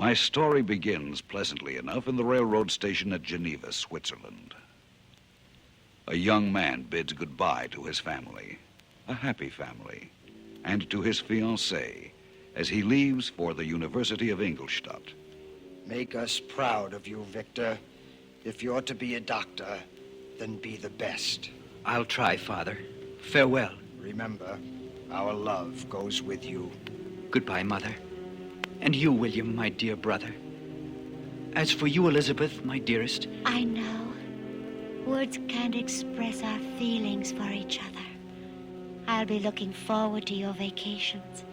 My story begins pleasantly enough in the railroad station at Geneva, Switzerland. A young man bids goodbye to his family, a happy family, and to his fiancée as he leaves for the University of Ingolstadt. Make us proud of you, Victor. If you're to be a doctor, then be the best. I'll try, Father. Farewell. Remember, our love goes with you. Goodbye, Mother. And you, William, my dear brother. As for you, Elizabeth, my dearest. I know. Words can't express our feelings for each other. I'll be looking forward to your vacations.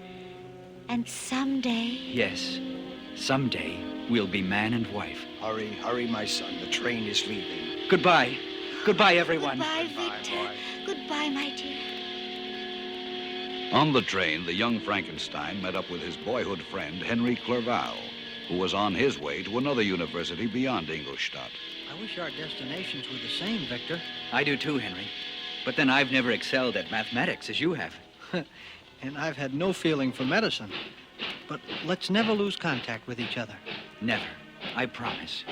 And someday... Yes, someday we'll be man and wife. Hurry, hurry, my son. The train is leaving. Goodbye. Goodbye, everyone. Goodbye, Victor. Goodbye, my dear. On the train, the young Frankenstein met up with his boyhood friend, Henry Clerval, who was on his way to another university beyond Ingolstadt. I wish our destinations were the same, Victor. I do too, Henry. But then I've never excelled at mathematics as you have. And I've had no feeling for medicine. But let's never lose contact with each other. Never. I promise.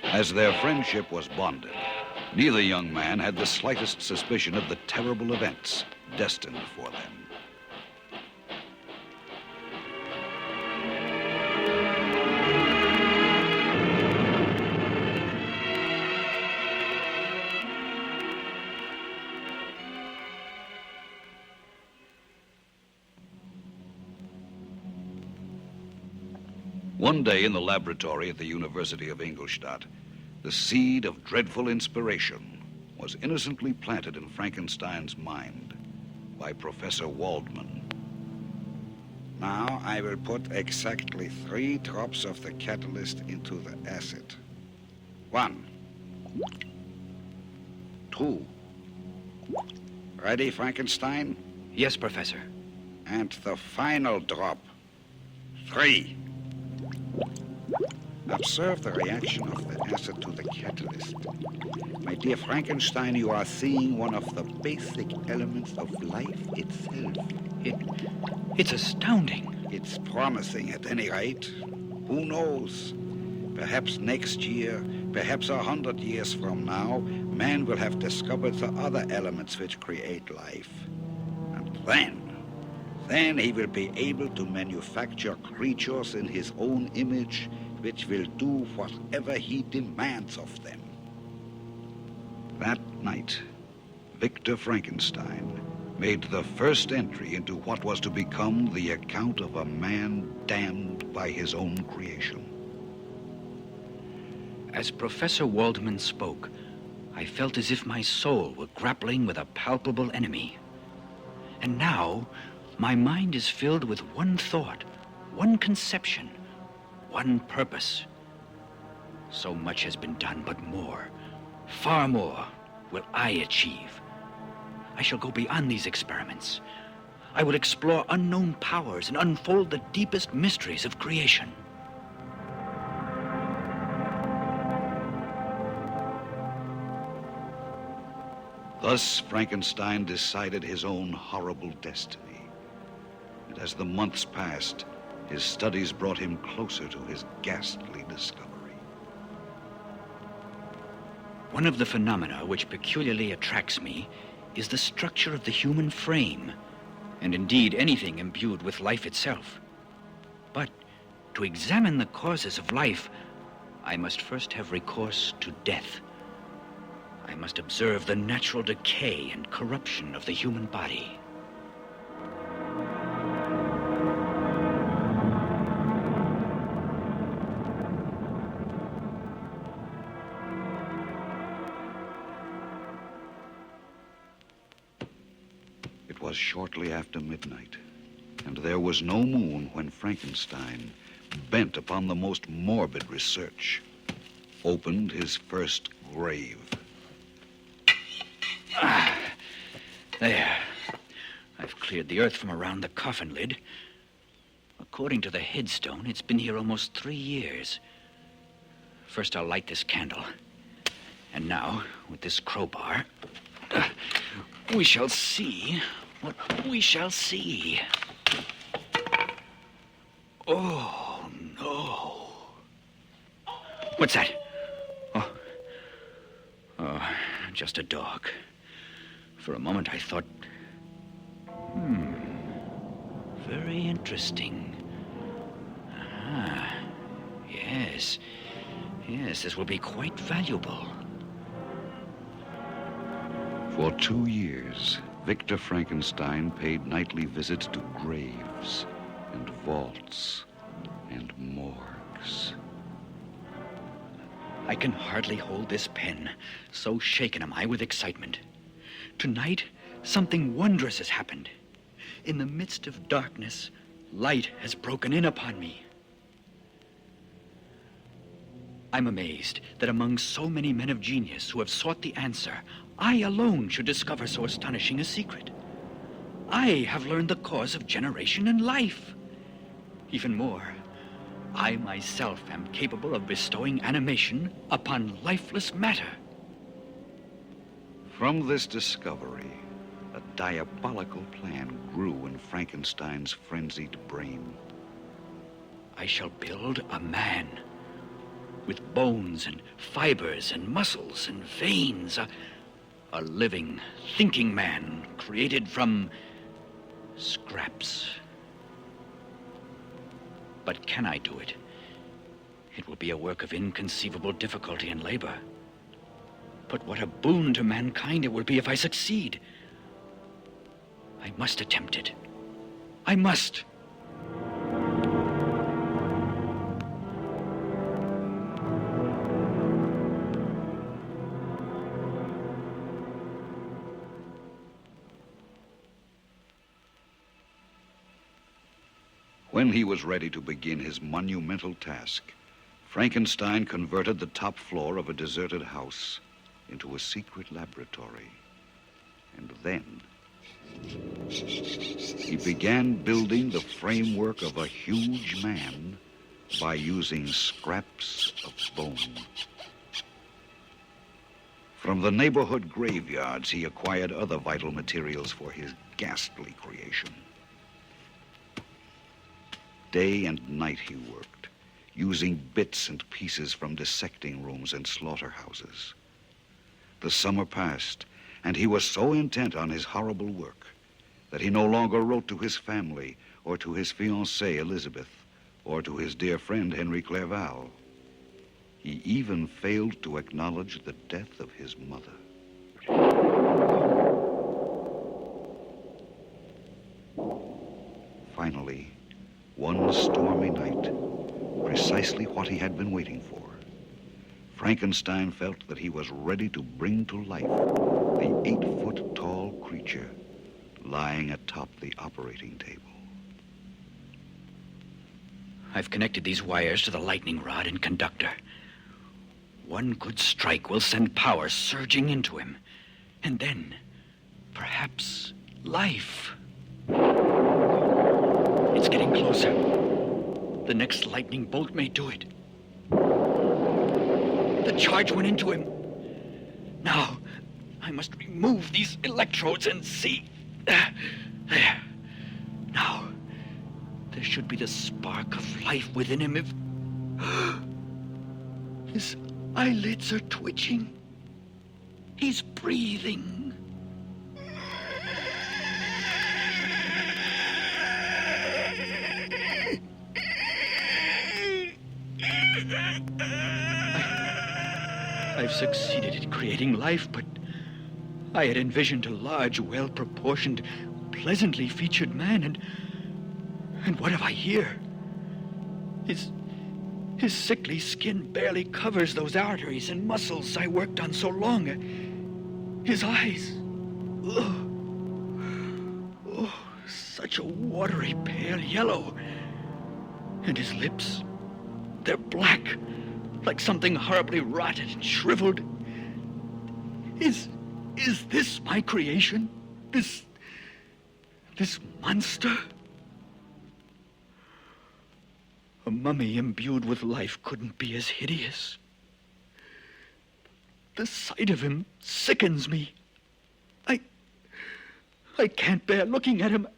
As their friendship was bonded, neither young man had the slightest suspicion of the terrible events destined for them. One day in the laboratory at the University of Ingolstadt, the seed of dreadful inspiration was innocently planted in Frankenstein's mind by Professor Waldman. Now I will put exactly 3 drops of the catalyst into the acid. 1. 2. Ready, Frankenstein? Yes, Professor. And the final drop. 3. Observe the reaction of the acid to the catalyst. My dear Frankenstein, you are seeing one of the basic elements of life itself. It's astounding. It's promising at any rate. Who knows? Perhaps next year, perhaps 100 years from now, man will have discovered the other elements which create life. And then he will be able to manufacture creatures in his own image which will do whatever he demands of them. That night, Victor Frankenstein made the first entry into what was to become the account of a man damned by his own creation. As Professor Waldman spoke, I felt as if my soul were grappling with a palpable enemy. And now, my mind is filled with one thought, one conception, one purpose. So much has been done, but more, far more, will I achieve. I shall go beyond these experiments. I will explore unknown powers and unfold the deepest mysteries of creation. Thus, Frankenstein decided his own horrible destiny. And as the months passed, his studies brought him closer to his ghastly discovery. One of the phenomena which peculiarly attracts me is the structure of the human frame, and indeed anything imbued with life itself. But to examine the causes of life, I must first have recourse to death. I must observe the natural decay and corruption of the human body. It was shortly after midnight, and there was no moon when Frankenstein, bent upon the most morbid research, opened his first grave. There. I've cleared the earth from around the coffin lid. According to the headstone, it's been here almost 3 years. First, I'll light this candle. And now, with this crowbar, we shall see what we shall see. Oh, no. What's that? Oh, just a dog. For a moment I thought, very interesting. Ah, yes. Yes, this will be quite valuable. For 2 years, Victor Frankenstein paid nightly visits to graves and vaults and morgues. I can hardly hold this pen, so shaken am I with excitement. Tonight, something wondrous has happened. In the midst of darkness, light has broken in upon me. I'm amazed that among so many men of genius who have sought the answer, I alone should discover so astonishing a secret. I have learned the cause of generation and life. Even more, I myself am capable of bestowing animation upon lifeless matter. From this discovery, a diabolical plan grew in Frankenstein's frenzied brain. I shall build a man with bones and fibers and muscles and veins, a living, thinking man created from scraps. But can I do it? It will be a work of inconceivable difficulty and labor. But what a boon to mankind it will be if I succeed. I must attempt it. I must. When he was ready to begin his monumental task, Frankenstein converted the top floor of a deserted house into a secret laboratory. And then he began building the framework of a huge man by using scraps of bone. From the neighborhood graveyards, he acquired other vital materials for his ghastly creation. Day and night he worked, using bits and pieces from dissecting rooms and slaughterhouses. The summer passed, and he was so intent on his horrible work that he no longer wrote to his family or to his fiancée Elizabeth or to his dear friend Henry Clerval. He even failed to acknowledge the death of his mother. Finally, one stormy night, precisely what he had been waiting for, Frankenstein felt that he was ready to bring to life the 8-foot-tall creature lying atop the operating table. I've connected these wires to the lightning rod and conductor. One good strike will send power surging into him. And then, perhaps, life. It's getting closer. The next lightning bolt may do it. The charge went into him. Now, I must remove these electrodes and see. There. Now, there should be the spark of life within him if... His eyelids are twitching. He's breathing. I've succeeded in creating life, but I had envisioned a large, well-proportioned, pleasantly featured man, and what have I here? His sickly skin barely covers those arteries and muscles I worked on so long. His eyes, such a watery pale yellow. And his lips, they're black, like something horribly rotted and shriveled. Is this my creation? This monster? A mummy imbued with life couldn't be as hideous. The sight of him sickens me. I can't bear looking at him.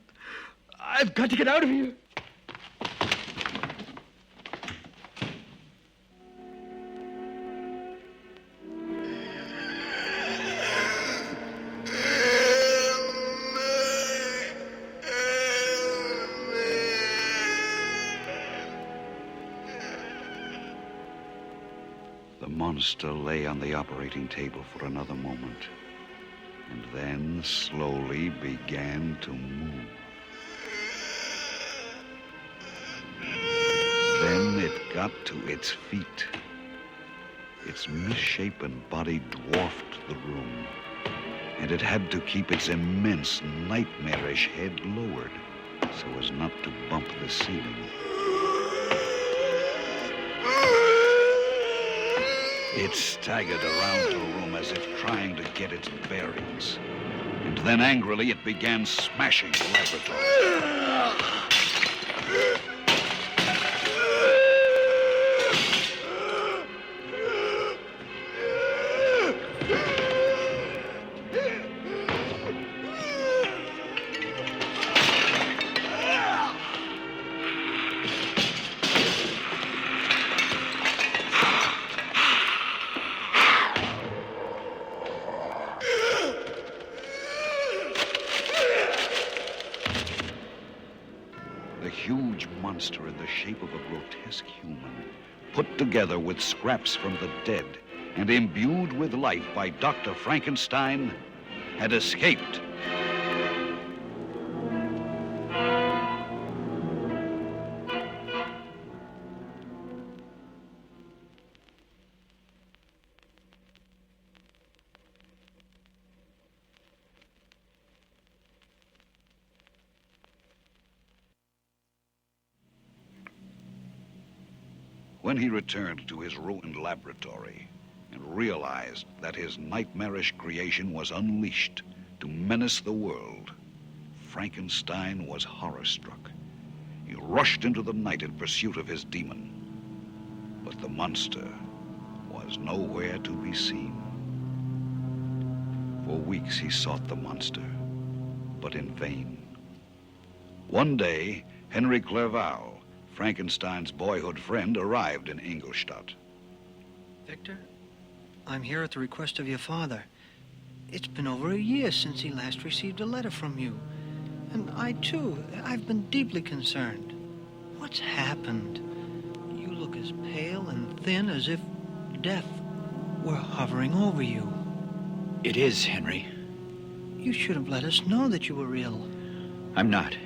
I've got to get out of here. monster lay on the operating table for another moment, and then slowly began to move. Then it got to its feet. Its misshapen body dwarfed the room, and it had to keep its immense, nightmarish head lowered so as not to bump the ceiling. It staggered around the room as if trying to get its bearings. And then angrily it began smashing the laboratory. The huge monster in the shape of a grotesque human, put together with scraps from the dead and imbued with life by Dr. Frankenstein, had escaped. When he returned to his ruined laboratory and realized that his nightmarish creation was unleashed to menace the world, Frankenstein was horror-struck. He rushed into the night in pursuit of his demon. But the monster was nowhere to be seen. For weeks he sought the monster, but in vain. One day, Henry Clerval, Frankenstein's boyhood friend, arrived in Ingolstadt. Victor, I'm here at the request of your father. It's been over a year since he last received a letter from you. And I, too, I've been deeply concerned. What's happened? You look as pale and thin as if death were hovering over you. It is, Henry. You should have let us know that you were ill. I'm not.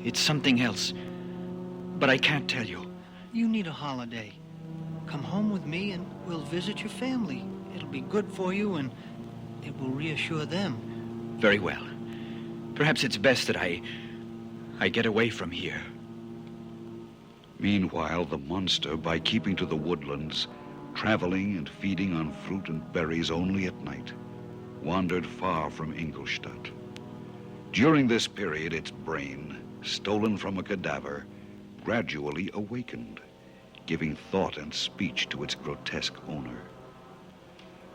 It's something else. But I can't tell you. You need a holiday. Come home with me and we'll visit your family. It'll be good for you and it will reassure them. Very well. Perhaps it's best that I get away from here. Meanwhile, the monster, by keeping to the woodlands, traveling and feeding on fruit and berries only at night, wandered far from Ingolstadt. During this period, its brain, stolen from a cadaver, gradually awakened, giving thought and speech to its grotesque owner.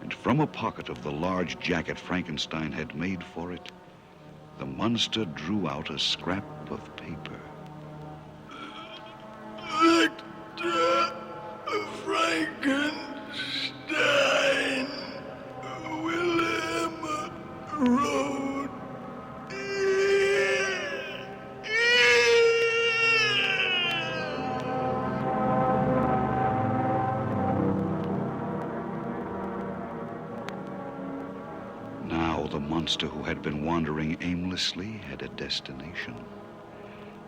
And from a pocket of the large jacket Frankenstein had made for it, the monster drew out a scrap of paper. Victor Frankenstein, Wilhelm Road. Now the monster who had been wandering aimlessly had a destination.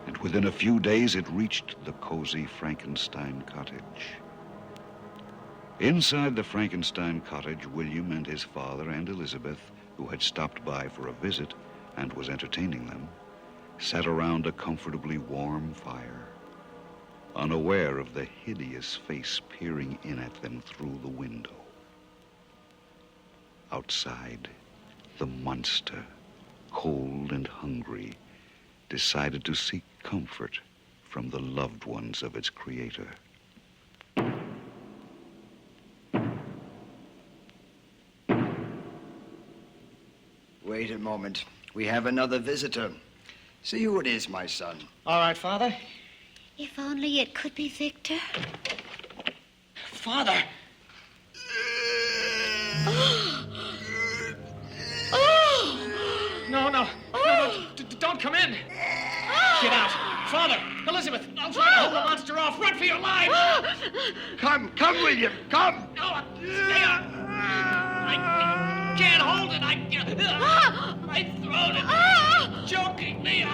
And within a few days it reached the cozy Frankenstein cottage. Inside the Frankenstein cottage, William and his father and Elizabeth, who had stopped by for a visit and was entertaining them, sat around a comfortably warm fire, unaware of the hideous face peering in at them through the window. Outside, the monster, cold and hungry, decided to seek comfort from the loved ones of its creator. Wait a moment. We have another visitor. See who it is, my son. All right, Father. If only it could be Victor. Father! No, don't come in. Get out. Father, Elizabeth, I'll try to hold the monster off. Run for your life. Come, William, come. No, stay up. I can't hold it. My throat is choking me.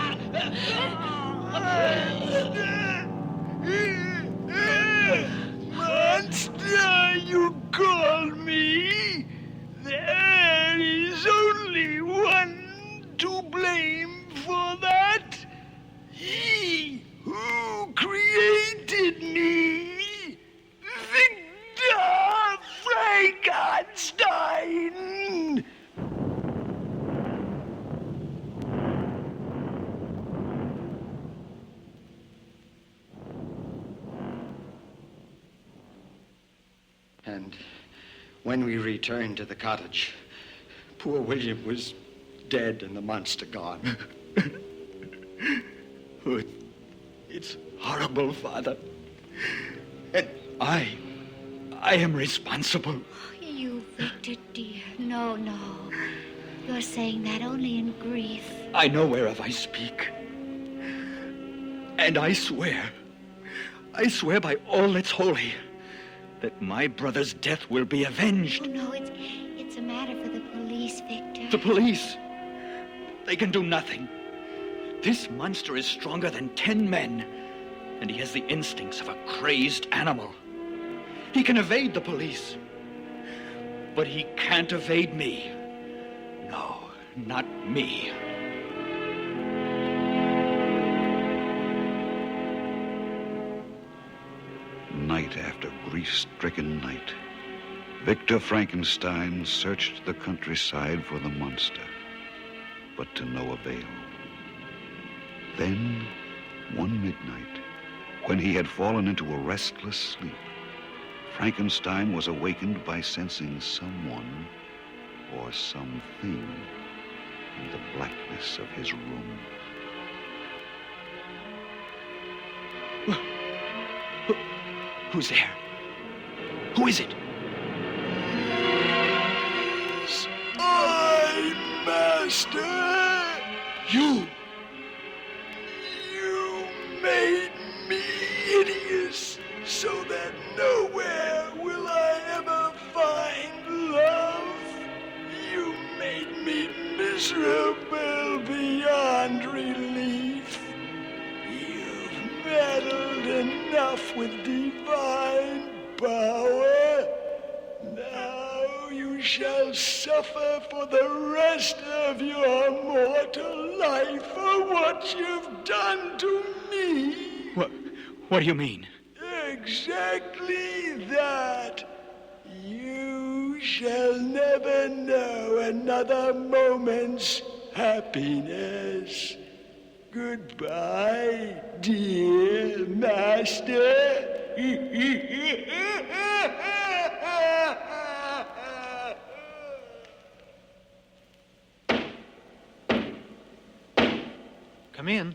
Monster, you call me? There is only one to blame for that. He who created me, Victor Frankenstein. And when we returned to the cottage, poor William was dead and the monster gone. Oh, it's horrible, Father. And I am responsible. You, Victor, dear. No. You're saying that only in grief. I know whereof I speak. And I swear by all that's holy, that my brother's death will be avenged. Oh, no, it's a matter for the police, Victor. The police? They can do nothing. This monster is stronger than 10 men, and he has the instincts of a crazed animal. He can evade the police, but he can't evade me. No, not me. Night after grief-stricken night, Victor Frankenstein searched the countryside for the monster, but to no avail. Then, one midnight, when he had fallen into a restless sleep, Frankenstein was awakened by sensing someone or something in the blackness of his room. Who's there? Who is it? I, Master. You! You made me hideous so that nowhere will I ever find love. You made me miserable beyond relief. You've meddled enough with divine power. Now you shall suffer for the rest of your mortal life for what you've done to me. What do you mean? Exactly that. You shall never know another moment's happiness. Goodbye, dear master. Come in.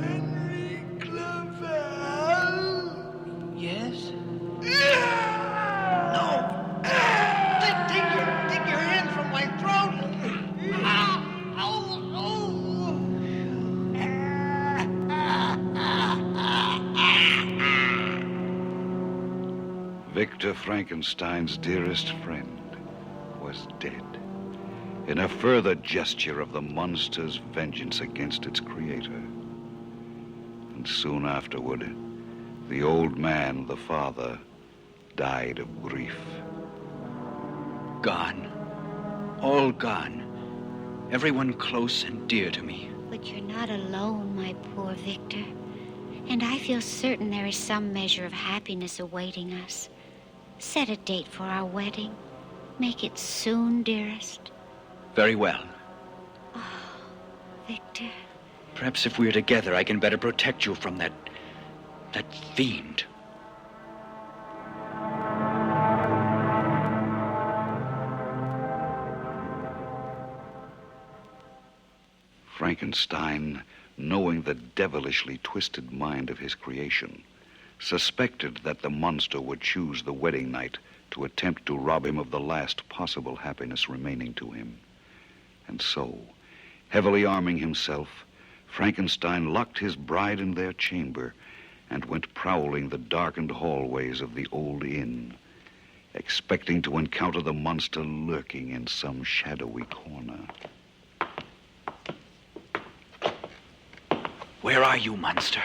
Henry Clavell. Yes? No! Take your hand from my throat! Victor Frankenstein's dearest friend was dead, in a further gesture of the monster's vengeance against its creator. And soon afterward, the old man, the father, died of grief. Gone. All gone. Everyone close and dear to me. But you're not alone, my poor Victor. And I feel certain there is some measure of happiness awaiting us. Set a date for our wedding. Make it soon, dearest. Very well. Victor. Perhaps if we're together, I can better protect you from that fiend. Frankenstein, knowing the devilishly twisted mind of his creation, suspected that the monster would choose the wedding night to attempt to rob him of the last possible happiness remaining to him. And so, heavily arming himself, Frankenstein locked his bride in their chamber and went prowling the darkened hallways of the old inn, expecting to encounter the monster lurking in some shadowy corner. Where are you, monster?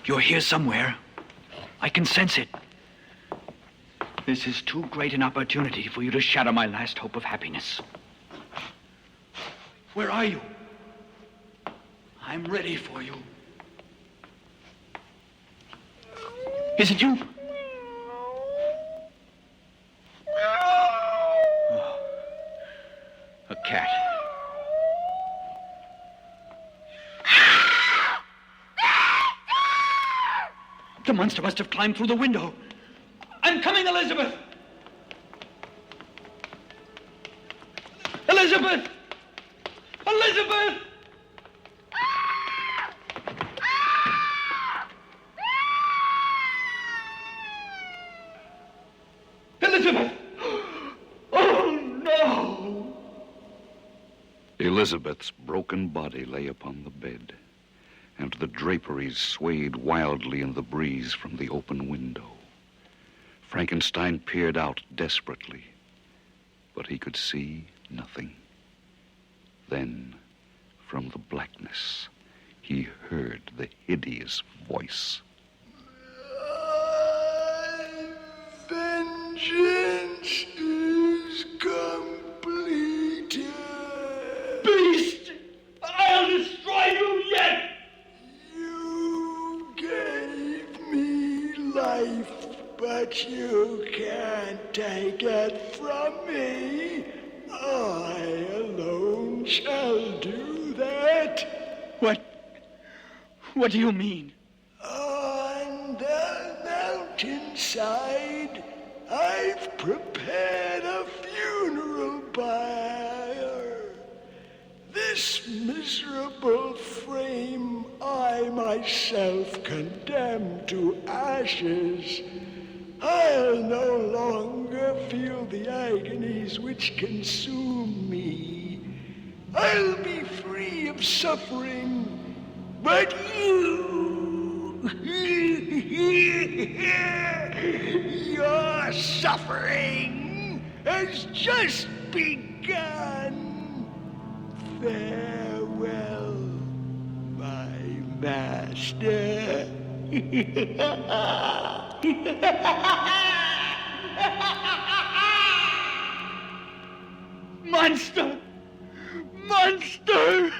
You're here somewhere. I can sense it. This is too great an opportunity for you to shatter my last hope of happiness. Where are you? I'm ready for you. Is it you? Oh, a cat. The monster must have climbed through the window. I'm coming, Elizabeth! Elizabeth! Elizabeth! Elizabeth! Oh, no! Elizabeth's broken body lay upon the bed, and the draperies swayed wildly in the breeze from the open window. Frankenstein peered out desperately, but he could see nothing. Then, from the blackness, he heard the hideous voice. Vengeance is completed. Beast! I'll destroy you yet! You gave me life, but you can't take it from me. I alone shall do that. What do you mean? On the mountainside, I've prepared a funeral pyre. This miserable frame I myself condemn to ashes. I'll no longer feel the agonies which consume me. I'll be free of suffering, but your suffering has just begun. Farewell, my master. Monster! Monster!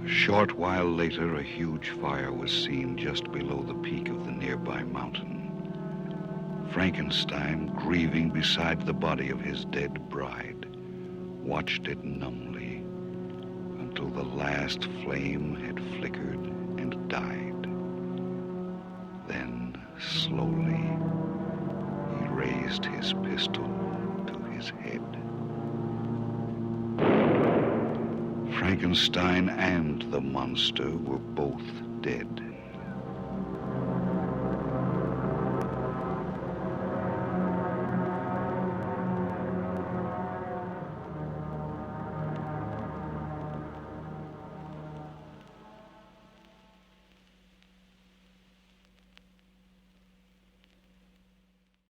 A short while later, a huge fire was seen just below the peak of the nearby mountain. Frankenstein, grieving beside the body of his dead bride, watched it numbly until the last flame had flickered and died. Then, slowly, he raised his pistol to his head. Frankenstein and the monster were both dead.